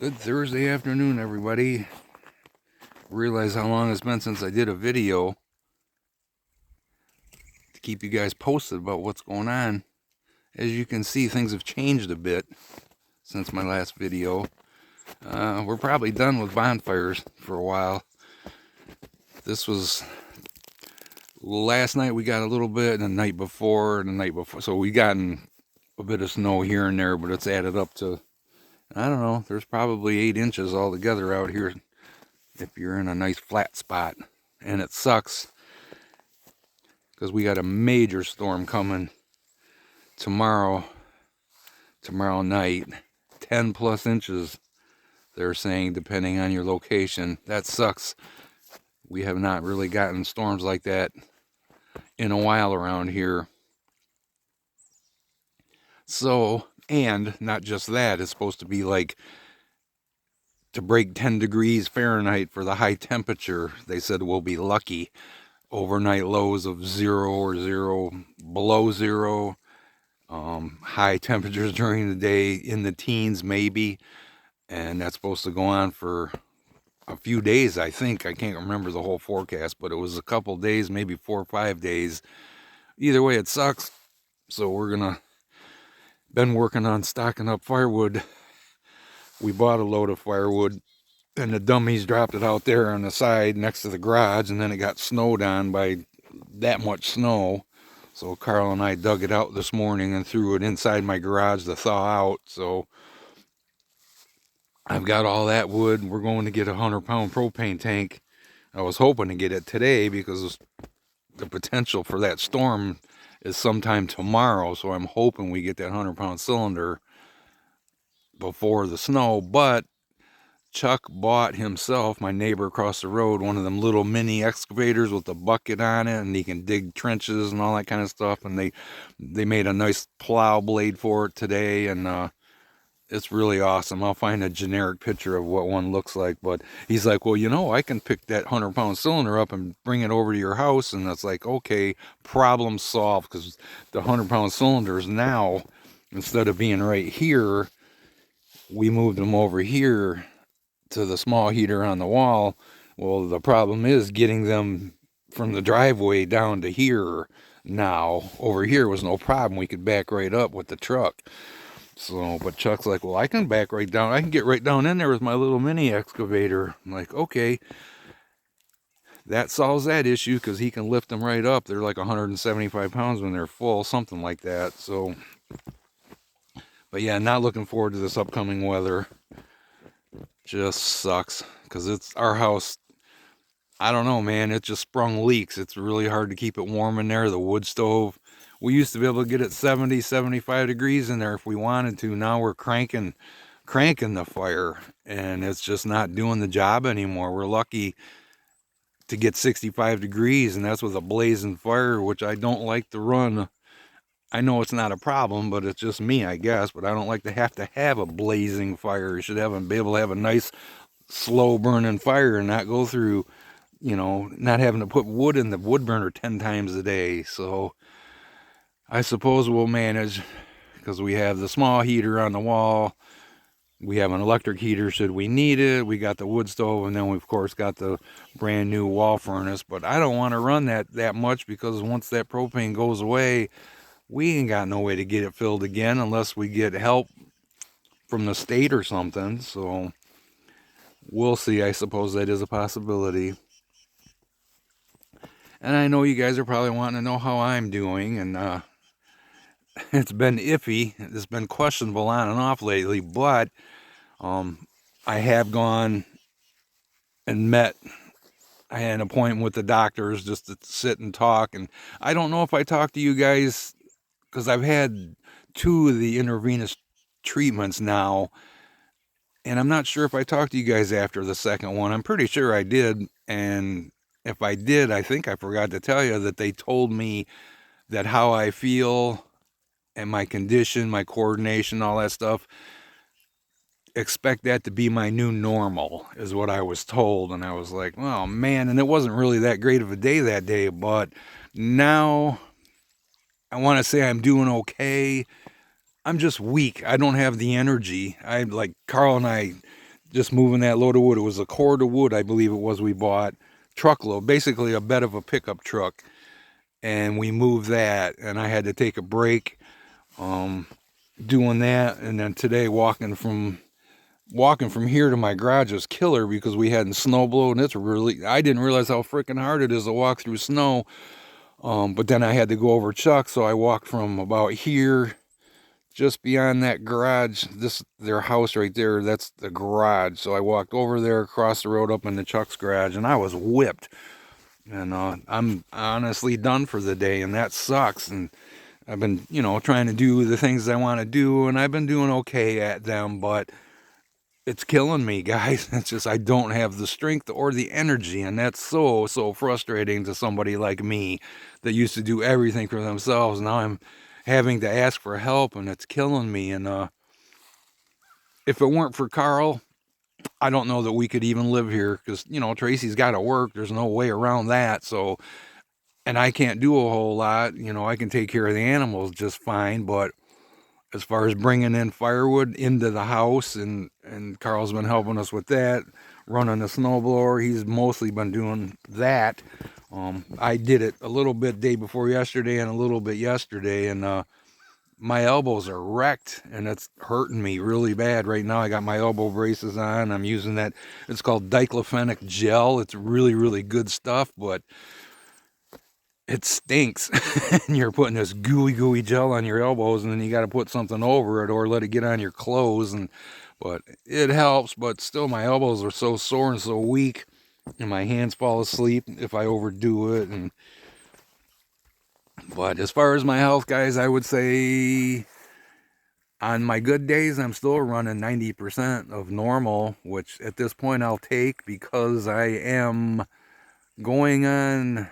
Good Thursday afternoon, everybody. Realize how long it's been since I did a video to keep you guys posted about what's going on. As you can see, things have changed a bit since my last video. We're probably done with bonfires for a while. This was last night. We got a little bit, and the night before, so we gotten a bit of snow here and there, but it's added up to, I don't know, there's probably 8 inches altogether out here if you're in a nice flat spot. And it sucks because we got a major storm coming tomorrow night. 10 plus inches, they're saying, depending on your location. That sucks. We have not really gotten storms like that in a while around here. So, and not just that, it's supposed to be like to break 10 degrees Fahrenheit for the high temperature. They said we'll be lucky. Overnight lows of 0 or below 0. High temperatures during the day in the teens maybe. And that's supposed to go on for a few days, I think. I can't remember the whole forecast, but it was a couple days, maybe 4 or 5 days. Either way, it sucks. So been working on stocking up firewood. We bought a load of firewood, and the dummies dropped it out there on the side next to the garage, and then it got snowed on by that much snow. So Carl and I dug it out this morning and threw it inside my garage to thaw out. So I've got all that wood. We're going to get a 100-pound propane tank. I was hoping to get it today because the potential for that storm is sometime tomorrow. So I'm hoping we get that 100-pound cylinder before the snow. But Chuck bought himself, my neighbor across the road, one of them little mini excavators with a bucket on it, and he can dig trenches and all that kind of stuff. And they made a nice plow blade for it today, and it's really awesome. I'll find a generic picture of what one looks like. But he's like, well, I can pick that 100-pound cylinder up and bring it over to your house. And that's like, okay, problem solved, because the 100-pound cylinders now, instead of being right here, we moved them over here to the small heater on the wall. Well, the problem is getting them from the driveway down to here. Now over here was no problem. We could back right up with the truck. So, but Chuck's like, well, I can back right down. I can get right down in there with my little mini excavator. I'm like, okay, that solves that issue, because he can lift them right up. They're like 175 pounds when they're full, something like that. So, but yeah, not looking forward to this upcoming weather. Just sucks, because it's our house. I don't know, man. It just sprung leaks. It's really hard to keep it warm in there. The wood stove, we used to be able to get it 70, 75 degrees in there if we wanted to. Now we're cranking the fire, and it's just not doing the job anymore. We're lucky to get 65 degrees, and that's with a blazing fire, which I don't like to run. I know it's not a problem, but it's just me, I guess. But I don't like to have a blazing fire. You should be able to have a nice, slow burning fire and not go through, not having to put wood in the wood burner 10 times a day. So I suppose we'll manage, because we have the small heater on the wall. We have an electric heater should we need it. We got the wood stove, and then we, of course, got the brand new wall furnace. But I don't want to run that much, because once that propane goes away, we ain't got no way to get it filled again unless we get help from the state or something. So we'll see. I suppose that is a possibility. And I know you guys are probably wanting to know how I'm doing, and it's been iffy. It's been questionable on and off lately, but I have gone and met. I had an appointment with the doctors just to sit and talk, and I don't know if I talked to you guys, because I've had 2 of the intravenous treatments now, and I'm not sure if I talked to you guys after the second one. I'm pretty sure I did, and if I did, I think I forgot to tell you that they told me that how I feel and my condition, my coordination, all that stuff, expect that to be my new normal, is what I was told. And I was like, oh man, and it wasn't really that great of a day that day, but now I want to say I'm doing okay. I'm just weak. I don't have the energy. Like Carl and I just moving that load of wood. It was a cord of wood, I believe it was, we bought. Truckload, basically a bed of a pickup truck. And we moved that, and I had to take a break doing that. And then today, walking from here to my garage was killer because we hadn't snow blown. It's really, I didn't realize how freaking hard it is to walk through snow. But then I had to go over Chuck, so I walked from about here, just beyond that garage, their house right there, that's the garage. So I walked over there, across the road, up into Chuck's garage, and I was whipped. And I'm honestly done for the day, and that sucks. And I've been, trying to do the things I want to do, and I've been doing okay at them, but it's killing me, guys. It's just I don't have the strength or the energy, and that's so frustrating to somebody like me that used to do everything for themselves. Now I'm having to ask for help, and it's killing me. And if it weren't for Carl, I don't know that we could even live here, because Tracy's got to work. There's no way around that. So, and I can't do a whole lot. I can take care of the animals just fine, but as far as bringing in firewood into the house, and Carl's been helping us with that, running the snowblower. He's mostly been doing that. I did it a little bit day before yesterday and a little bit yesterday, and my elbows are wrecked, and it's hurting me really bad right now. I got my elbow braces on. I'm using that. It's called diclofenac gel. It's really, really good stuff, but it stinks. And you're putting this gooey gel on your elbows, and then you got to put something over it or let it get on your clothes. But it helps, but still my elbows are so sore and so weak, and my hands fall asleep if I overdo it. But as far as my health, guys, I would say on my good days, I'm still running 90% of normal, which at this point I'll take, because I am going on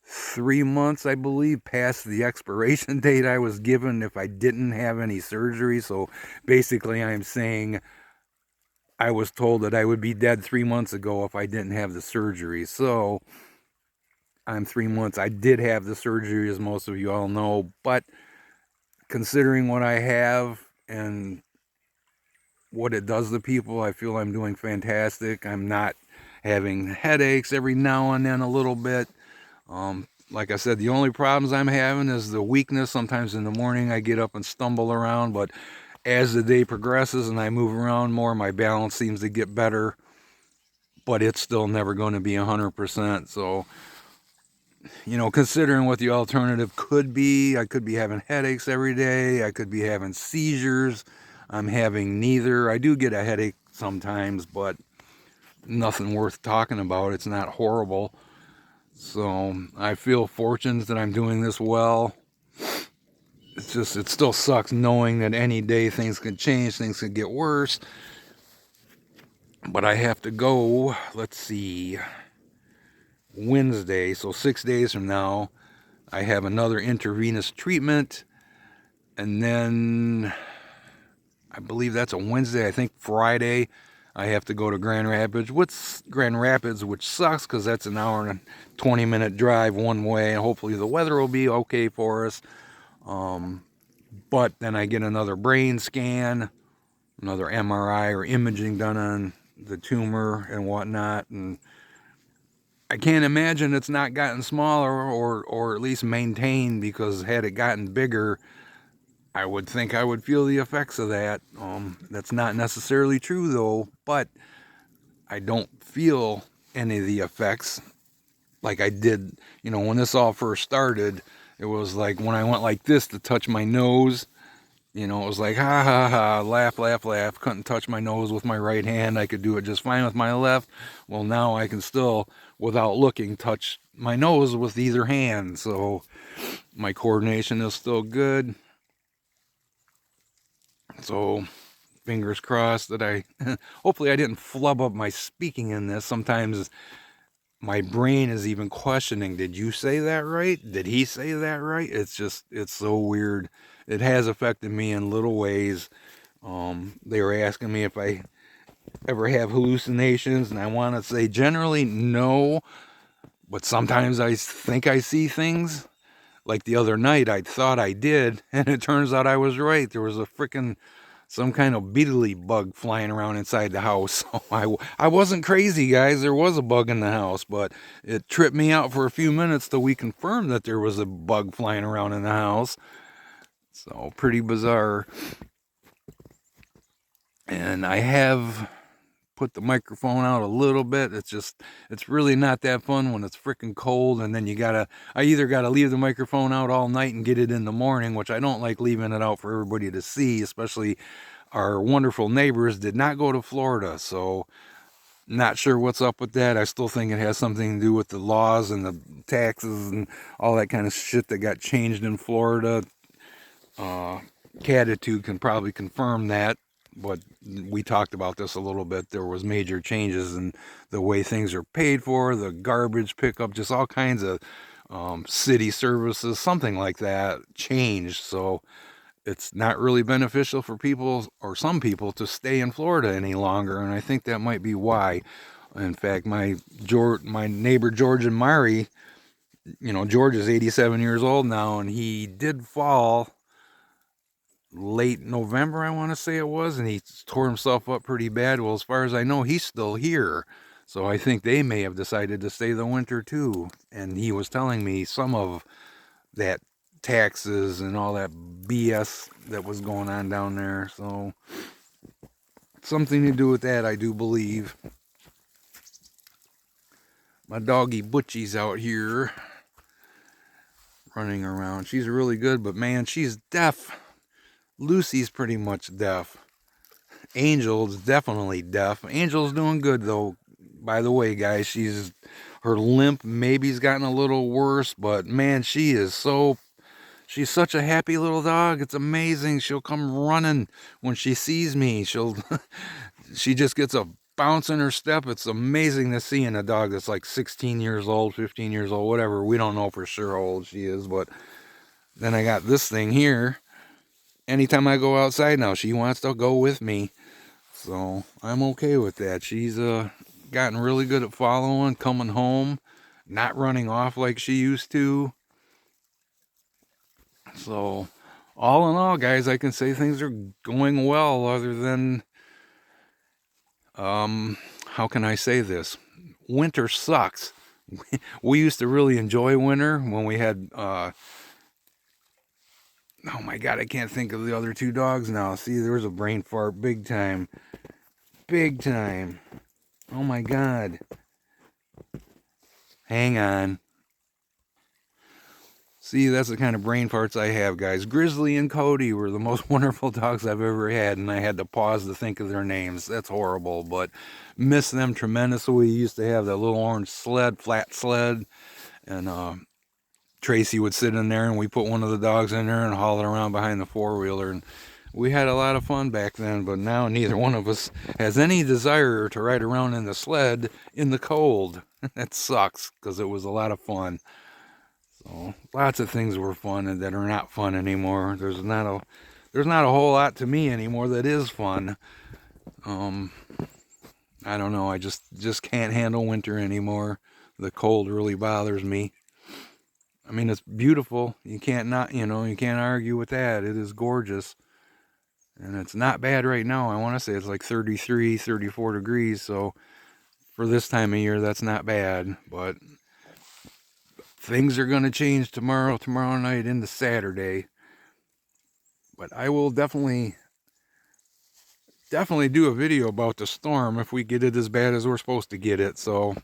3 months, I believe, past the expiration date I was given if I didn't have any surgery. So basically I'm saying I was told that I would be dead 3 months ago if I didn't have the surgery. So I'm 3 months. I did have the surgery, as most of you all know, but considering what I have and what it does to people, I feel I'm doing fantastic. I'm not having headaches every now and then a little bit. Like I said, the only problems I'm having is the weakness. Sometimes in the morning I get up and stumble around, but as the day progresses and I move around more, my balance seems to get better, but it's still never going to be 100%. So, considering what the alternative could be, I could be having headaches every day. I could be having seizures. I'm having neither. I do get a headache sometimes, but nothing worth talking about. It's not horrible. So I feel fortunate that I'm doing this well. It's just, it still sucks knowing that any day things can change, things can get worse. But I have to go, let's see, Wednesday, so 6 days from now, I have another intravenous treatment. And then I believe that's a Wednesday. I think Friday I have to go to Grand Rapids, which sucks because that's an hour and 20-minute drive one way, and hopefully the weather will be okay for us. But then I get another brain scan, another MRI or imaging done on the tumor and whatnot, and I can't imagine it's not gotten smaller or at least maintained, because had it gotten bigger, I would think I would feel the effects of that. That's not necessarily true though, but I don't feel any of the effects like I did, when this all first started. It was like when I went like this to touch my nose, it was like, ha ha ha, laugh, laugh, laugh. Couldn't touch my nose with my right hand. I could do it just fine with my left. Well, now I can still, without looking, touch my nose with either hand. So my coordination is still good. So fingers crossed that hopefully I didn't flub up my speaking in this. Sometimes my brain is even questioning, did you say that right? Did he say that right? It's so weird. It has affected me in little ways. They were asking me if I ever have hallucinations, and I want to say generally no, but sometimes I think I see things. Like the other night, I thought I did, and it turns out I was right. There was a freaking some kind of beetly bug flying around inside the house. So I wasn't crazy, guys. There was a bug in the house, but it tripped me out for a few minutes till we confirmed that there was a bug flying around in the house. So pretty bizarre. And I have put the microphone out a little bit. It's really not that fun when it's freaking cold, and then I either gotta leave the microphone out all night and get it in the morning, which I don't like leaving it out for everybody to see, especially our wonderful neighbors did not go to Florida, so not sure what's up with that. I still think it has something to do with the laws and the taxes and all that kind of shit that got changed in Florida. Catitude can probably confirm that, but we talked about this a little bit. There was major changes in the way things are paid for, the garbage pickup, just all kinds of city services, something like that changed. So it's not really beneficial for people, or some people, to stay in Florida any longer, and I think that might be why. In fact, my neighbor George and Mari, George is 87 years old now, and he did fall late November, I want to say it was, and he tore himself up pretty bad. Well, as far as I know, he's still here. So I think they may have decided to stay the winter too. And he was telling me some of that taxes and all that BS that was going on down there. So something to do with that, I do believe. My doggy Butchie's out here running around. She's really good, but man, she's deaf. Lucy's pretty much deaf. Angel's definitely deaf. Angel's doing good though. By the way, guys, her limp maybe's gotten a little worse, but man, she's such a happy little dog. It's amazing. She'll come running when she sees me. She just gets a bounce in her step. It's amazing to see in a dog that's like 16 years old, 15 years old, whatever. We don't know for sure how old she is, but then I got this thing here. Anytime I go outside now, she wants to go with me. So I'm okay with that. She's gotten really good at following, coming home, not running off like she used to. So all in all, guys, I can say things are going well, other than, how can I say this? Winter sucks. We used to really enjoy winter when we had, oh my God, I can't think of the other two dogs now. See, there was a brain fart, big time. Big time. Oh my God. Hang on. See, that's the kind of brain farts I have, guys. Grizzly and Cody were the most wonderful dogs I've ever had, and I had to pause to think of their names. That's horrible, but miss them tremendously. We used to have that little orange sled, flat sled, and Tracy would sit in there, and we put one of the dogs in there and haul it around behind the four-wheeler, and we had a lot of fun back then. But now neither one of us has any desire to ride around in the sled in the cold. That sucks, because it was a lot of fun. So lots of things were fun and that are not fun anymore. There's not a whole lot to me anymore that is fun. I don't know. I just can't handle winter anymore. The cold really bothers me. I mean, it's beautiful. You can't argue with that. It is gorgeous. And it's not bad right now. I want to say it's like 33, 34 degrees. So for this time of year, that's not bad. But things are going to change tomorrow night into Saturday. But I will definitely do a video about the storm if we get it as bad as we're supposed to get it. So,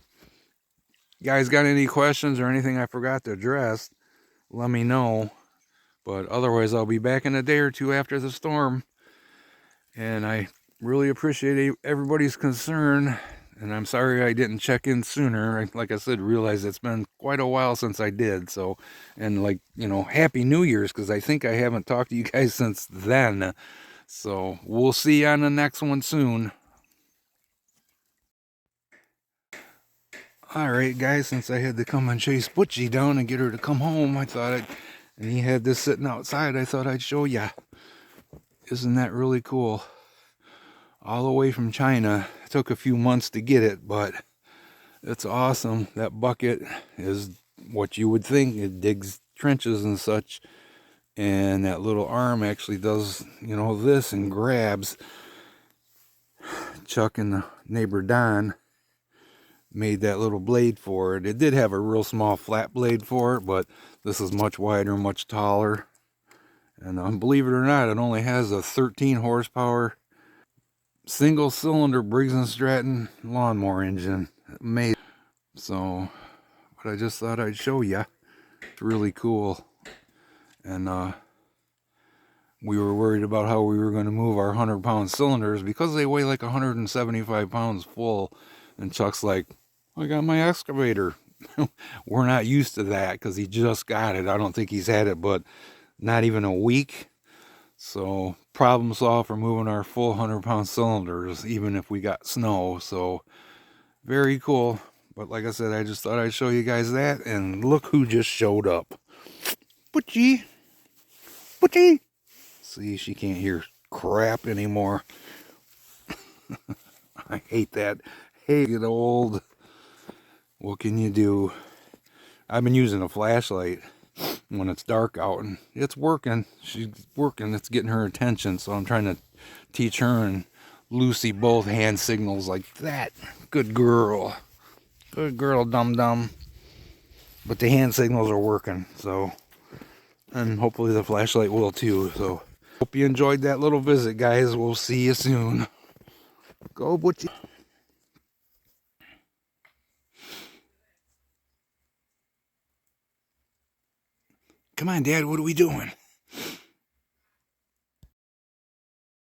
guys, got any questions or anything I forgot to address, let me know. But otherwise, I'll be back in a day or two after the storm. And I really appreciate everybody's concern. And I'm sorry I didn't check in sooner. Like I said, realize it's been quite a while since I did. So, and Happy New Year's, because I think I haven't talked to you guys since then. So we'll see you on the next one soon. Alright, guys, since I had to come and chase Butchie down and get her to come home, and he had this sitting outside, I thought I'd show ya. Isn't that really cool? All the way from China. It took a few months to get it, but it's awesome. That bucket is what you would think. It digs trenches and such And that little arm actually does, you know, this and grabs. Chuck and the neighbor Don made that little blade for it. It did have a real small flat blade for it, but this is much wider, much taller. And believe it or not, it only has a 13 horsepower single cylinder Briggs & Stratton lawnmower engine. Amazing. So, but I just thought I'd show you. It's really cool. And we were worried about how we were going to move our 100-pound cylinders because they weigh like 175 pounds full. And Chuck's like, I got my excavator. We're not used to that because he just got it. I don't think he's had it but not even a week. So problem solved for moving our full 100-pound cylinders, even if we got snow. So very cool. But like I said, I just thought I'd show you guys that. And look who just showed up. Butchie. Butchie. See, she can't hear crap anymore. I hate that. Hey, get old. What can you do? I've been using a flashlight when it's dark out, and it's working. She's working. It's getting her attention, so I'm trying to teach her and Lucy both hand signals like that. Good girl. Good girl, dum-dum. But the hand signals are working, so, and hopefully the flashlight will too. So hope you enjoyed that little visit, guys. We'll see you soon. Go, Butchie. Come on, Dad, what are we doing?